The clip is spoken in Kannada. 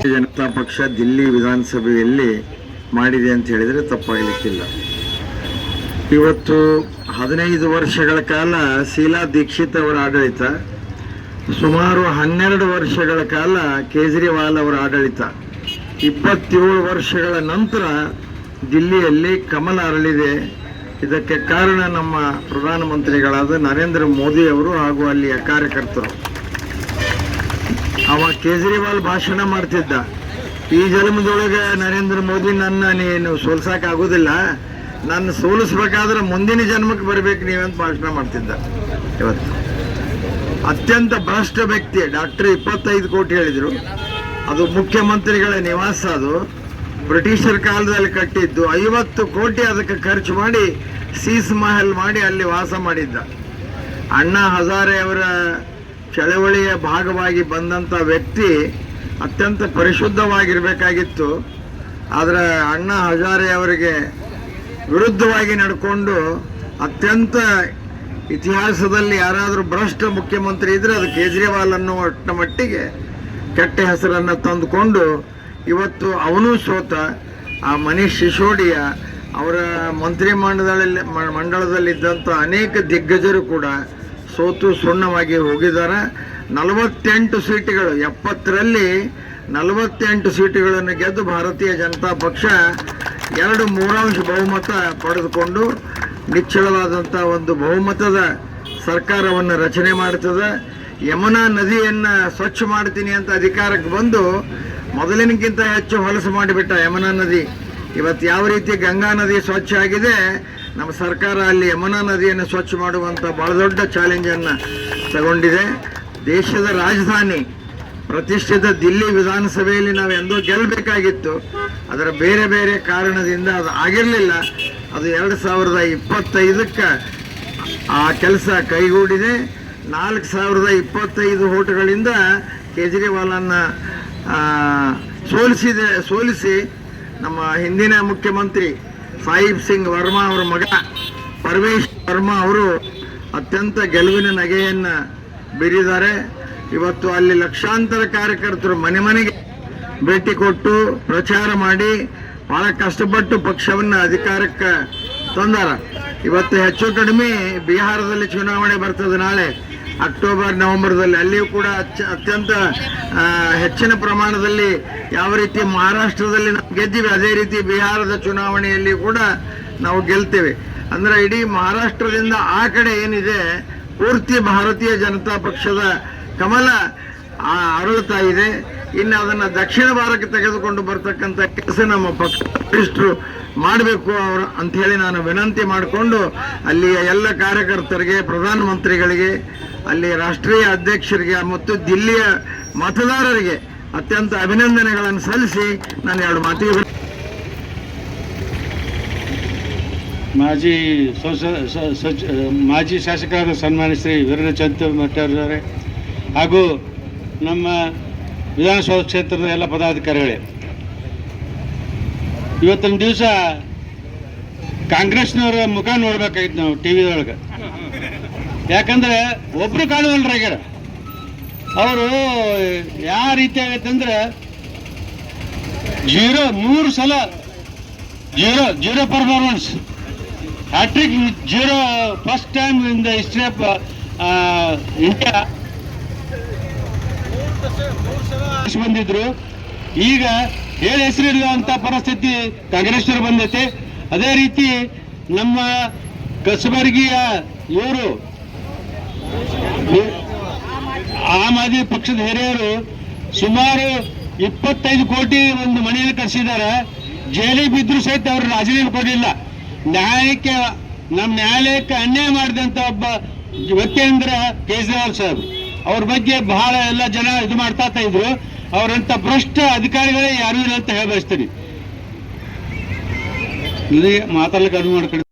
ಭಾರತೀಯ ಜನತಾ ಪಕ್ಷ ದಿಲ್ಲಿ ವಿಧಾನಸಭೆಯಲ್ಲಿ ಮಾಡಿದೆ ಅಂತ ಹೇಳಿದರೆ ತಪ್ಪಾಗಲಿಕ್ಕಿಲ್ಲ. ಇವತ್ತು 15 ವರ್ಷಗಳ ಕಾಲ ಶೀಲಾ ದೀಕ್ಷಿತ್ ಅವರ ಆಡಳಿತ, ಸುಮಾರು 12 ವರ್ಷಗಳ ಕಾಲ ಕೇಜ್ರಿವಾಲ್ ಅವರ ಆಡಳಿತ, 27 ವರ್ಷಗಳ ನಂತರ ದಿಲ್ಲಿಯಲ್ಲಿ ಕಮಲ ಅರಳಿದೆ. ಇದಕ್ಕೆ ಕಾರಣ ನಮ್ಮ ಪ್ರಧಾನಮಂತ್ರಿಗಳಾದ ನರೇಂದ್ರ ಮೋದಿ ಅವರು ಹಾಗೂ ಅಲ್ಲಿಯ ಕಾರ್ಯಕರ್ತರು. ಅವ ಕೇಜ್ರಿವಾಲ್ ಭಾಷಣ ಮಾಡ್ತಿದ್ದ, ಈ ಜನ್ಮದೊಳಗೆ ನರೇಂದ್ರ ಮೋದಿ ನೀನು ಸೋಲ್ಸಕ್ಕಾಗೋದಿಲ್ಲ, ನನ್ನ ಸೋಲಿಸ್ಬೇಕಾದ್ರೆ ಮುಂದಿನ ಜನ್ಮಕ್ಕೆ ಬರಬೇಕು ನೀವಂತ ಭಾಷಣ ಮಾಡ್ತಿದ್ದ. ಇವತ್ತು ಅತ್ಯಂತ ಭ್ರಷ್ಟ ವ್ಯಕ್ತಿ. ಡಾಕ್ಟರ್ 25 ಕೋಟಿ ಹೇಳಿದರು. ಅದು ಮುಖ್ಯಮಂತ್ರಿಗಳ ನಿವಾಸ, ಅದು ಬ್ರಿಟಿಷರ ಕಾಲದಲ್ಲಿ ಕಟ್ಟಿದ್ದು. 50 ಕೋಟಿ ಅದಕ್ಕೆ ಖರ್ಚು ಮಾಡಿ ಸೀಸ್ ಮಹಲ್ ಮಾಡಿ ಅಲ್ಲಿ ವಾಸ ಮಾಡಿದ್ದ. ಅಣ್ಣಾ ಹಜಾರೆ ಅವರ ಚಳವಳಿಯ ಭಾಗವಾಗಿ ಬಂದಂಥ ವ್ಯಕ್ತಿ ಅತ್ಯಂತ ಪರಿಶುದ್ಧವಾಗಿರಬೇಕಾಗಿತ್ತು. ಆದರೆ ಅಣ್ಣಾ ಹಜಾರೆ ಅವರಿಗೆ ವಿರುದ್ಧವಾಗಿ ನಡ್ಕೊಂಡು ಅತ್ಯಂತ ಇತಿಹಾಸದಲ್ಲಿ ಯಾರಾದರೂ ಭ್ರಷ್ಟ ಮುಖ್ಯಮಂತ್ರಿ ಇದ್ರೆ ಅದು ಕೇಜ್ರಿವಾಲ್ ಅನ್ನುವಷ್ಟ ಮಟ್ಟಿಗೆ ಕೆಟ್ಟ ಹೆಸರನ್ನು ತಂದುಕೊಂಡು ಇವತ್ತು ಅವನೂ ಸೋತ. ಆ ಮನೀಶ್ ಸಿಸೋಡಿಯಾ ಅವರ ಮಂಡಳದಲ್ಲಿದ್ದಂಥ ಅನೇಕ ದಿಗ್ಗಜರು ಕೂಡ ಸೋತು ಸುಣ್ಣವಾಗಿ ಹೋಗಿದ್ದಾರೆ. 48 ಸೀಟುಗಳು, 70ರಲ್ಲಿ 48 ಸೀಟುಗಳನ್ನು ಗೆದ್ದು ಭಾರತೀಯ ಜನತಾ ಪಕ್ಷ 2/3 ಬಹುಮತ ಪಡೆದುಕೊಂಡು ನಿಚ್ಚಳವಾದಂಥ ಒಂದು ಬಹುಮತದ ಸರ್ಕಾರವನ್ನು ರಚನೆ ಮಾಡ್ತದೆ. ಯಮುನಾ ನದಿಯನ್ನು ಸ್ವಚ್ಛ ಮಾಡ್ತೀನಿ ಅಂತ ಅಧಿಕಾರಕ್ಕೆ ಬಂದು ಮೊದಲಿನಕ್ಕಿಂತ ಹೆಚ್ಚು ಹೊಲಸು ಮಾಡಿಬಿಟ್ಟ ಯಮುನಾ ನದಿ. ಇವತ್ತು ಯಾವ ರೀತಿ ಗಂಗಾ ನದಿ ಸ್ವಚ್ಛ ಆಗಿದೆ, ನಮ್ಮ ಸರ್ಕಾರ ಅಲ್ಲಿ ಯಮುನಾ ನದಿಯನ್ನು ಸ್ವಚ್ಛ ಮಾಡುವಂಥ ಭಾಳ ದೊಡ್ಡ ಚಾಲೆಂಜನ್ನು ತಗೊಂಡಿದೆ. ದೇಶದ ರಾಜಧಾನಿ ಪ್ರತಿಷ್ಠಿತ ದಿಲ್ಲಿ ವಿಧಾನಸಭೆಯಲ್ಲಿ ನಾವು ಎಂದೋ ಗೆಲ್ಲಬೇಕಾಗಿತ್ತು. ಅದರ ಬೇರೆ ಬೇರೆ ಕಾರಣದಿಂದ ಅದು ಆಗಿರಲಿಲ್ಲ. ಅದು 2025ಕ್ಕೆ ಆ ಕೆಲಸ ಕೈಗೂಡಿದೆ. 4025 ಓಟುಗಳಿಂದ ಕೇಜ್ರಿವಾಲನ್ನು ಸೋಲಿಸಿ ನಮ್ಮ ಹಿಂದಿನ ಮುಖ್ಯಮಂತ್ರಿ ಸಾಹಿಬ್ ಸಿಂಗ್ ವರ್ಮಾ ಅವರ ಮಗ ಪರಮೇಶ್ ವರ್ಮಾ ಅವರು ಅತ್ಯಂತ ಗೆಲುವಿನ ನಗೆಯನ್ನು ಬೀರಿದ್ದಾರೆ. ಇವತ್ತು ಅಲ್ಲಿ ಲಕ್ಷಾಂತರ ಕಾರ್ಯಕರ್ತರು ಮನೆ ಮನೆಗೆ ಭೇಟಿ ಕೊಟ್ಟು ಪ್ರಚಾರ ಮಾಡಿ ಭಾಳ ಕಷ್ಟಪಟ್ಟು ಪಕ್ಷವನ್ನು ಅಧಿಕಾರಕ್ಕೆ ತಂದಾರ. ಇವತ್ತು ಹೆಚ್ಚು ಕಡಿಮೆ ಬಿಹಾರದಲ್ಲಿ ಚುನಾವಣೆ ಬರ್ತದೆ ನಾಳೆ ಅಕ್ಟೋಬರ್ ನವೆಂಬರ್ದಲ್ಲಿ. ಅಲ್ಲಿಯೂ ಕೂಡ ಅತ್ಯಂತ ಹೆಚ್ಚಿನ ಪ್ರಮಾಣದಲ್ಲಿ ಯಾವ ರೀತಿ ಮಹಾರಾಷ್ಟ್ರದಲ್ಲಿ ನಾವು ಗೆದ್ದೀವಿ ಅದೇ ರೀತಿ ಬಿಹಾರದ ಚುನಾವಣೆಯಲ್ಲಿ ಕೂಡ ನಾವು ಗೆಲ್ತೇವೆ. ಅಂದರೆ ಇಡೀ ಮಹಾರಾಷ್ಟ್ರದಿಂದ ಆ ಕಡೆ ಏನಿದೆ ಪೂರ್ತಿ ಭಾರತೀಯ ಜನತಾ ಪಕ್ಷದ ಕಮಲ ಅರಳುತ್ತಾ ಇದೆ. ಇನ್ನು ಅದನ್ನು ದಕ್ಷಿಣ ಭಾರತಕ್ಕೆ ತೆಗೆದುಕೊಂಡು ಬರ್ತಕ್ಕಂಥ ಕೆಲಸ ನಮ್ಮ ಪಕ್ಷರು ಮಾಡಬೇಕು ಅವರು ಅಂಥೇಳಿ ನಾನು ವಿನಂತಿ ಮಾಡಿಕೊಂಡು ಅಲ್ಲಿಯ ಎಲ್ಲ ಕಾರ್ಯಕರ್ತರಿಗೆ, ಪ್ರಧಾನಮಂತ್ರಿಗಳಿಗೆ, ಅಲ್ಲಿ ರಾಷ್ಟ್ರೀಯ ಅಧ್ಯಕ್ಷರಿಗೆ ಮತ್ತು ದಿಲ್ಲಿಯ ಮತದಾರರಿಗೆ ಅತ್ಯಂತ ಅಭಿನಂದನೆಗಳನ್ನು ಸಲ್ಲಿಸಿ ನಾನು 2 ಮಾತಿಗೆ ಮಾಜಿ ಶಾಸಕರಾದ ಸನ್ಮಾನ್ಯ ಶ್ರೀ ವೀರೇಂದ್ರ ಚಂದ್ರಮಟ್ಟವರವರೇ ಹಾಗೂ ನಮ್ಮ ವಿಧಾನಸಭಾ ಕ್ಷೇತ್ರದ ಎಲ್ಲ ಪದಾಧಿಕಾರಿಗಳೇ, ಇವತ್ತಿನ ದಿವಸ ಕಾಂಗ್ರೆಸ್ನವರ ಮುಖ ನೋಡ್ಬೇಕಾಗಿತ್ತು ನಾವು ಟಿವಿದೊಳಗೆ. ಯಾಕಂದ್ರೆ ಒಬ್ರು ಕಾಣುವಲ್ರಾಗ್ಯಾರ. ಅವರು ಯಾವ ರೀತಿ ಆಗೈತೆ ಅಂದ್ರೆ 3 ಸಲ zero performance, hattrick 0 first time in the history of India ಬಂದಿದ್ರು. ಈಗ ಹೇಳಿ ಹೆಸರಿಡುವಂಥ ಪರಿಸ್ಥಿತಿ ಕಾಂಗ್ರೆಸ್ನವರು ಬಂದೈತೆ. ಅದೇ ರೀತಿ ನಮ್ಮ ಕಸಬರ್ಗಿಯ ಇವರು ಆಮ್ ಆದ್ಮಿ ಪಕ್ಷದ ಹಿರಿಯರು ಸುಮಾರು 25 ಕೋಟಿ ಒಂದು ಮನೆಯಲ್ಲಿ ಕಳಿಸಿದ್ದಾರೆ. ಜೈಲಿಗೆ ಬಿದ್ದರೂ ಸಹಿತ ಅವರು ರಾಜೀನಾಮೆ ಕೊಡಲಿಲ್ಲ. ನ್ಯಾಯಕ್ಕೆ ನಮ್ಮ ನ್ಯಾಯಾಲಯಕ್ಕೆ ಅನ್ಯಾಯ ಮಾಡಿದಂಥ ಒಬ್ಬ ವ್ಯಕ್ತಿ ಅಂದ್ರೆ ಕೇಜ್ರಿವಾಲ್ ಸಾಹೇಬ್. ಅವ್ರ ಬಗ್ಗೆ ಬಹಳ ಎಲ್ಲ ಜನ ಇದು ಮಾಡ್ತಾ ಇದ್ರು. ಅವರಂತ ಭ್ರಷ್ಟ ಅಧಿಕಾರಿಗಳೇ ಯಾರು ಇಲ್ಲ ಅಂತ ಹೇಳಿ ಬಯಸ್ತೀನಿ. ಇಲ್ಲಿ ಮಾತಾಡ್ಲಿಕ್ಕೆ ಅನುವು ಮಾಡ್ಕೊಂಡು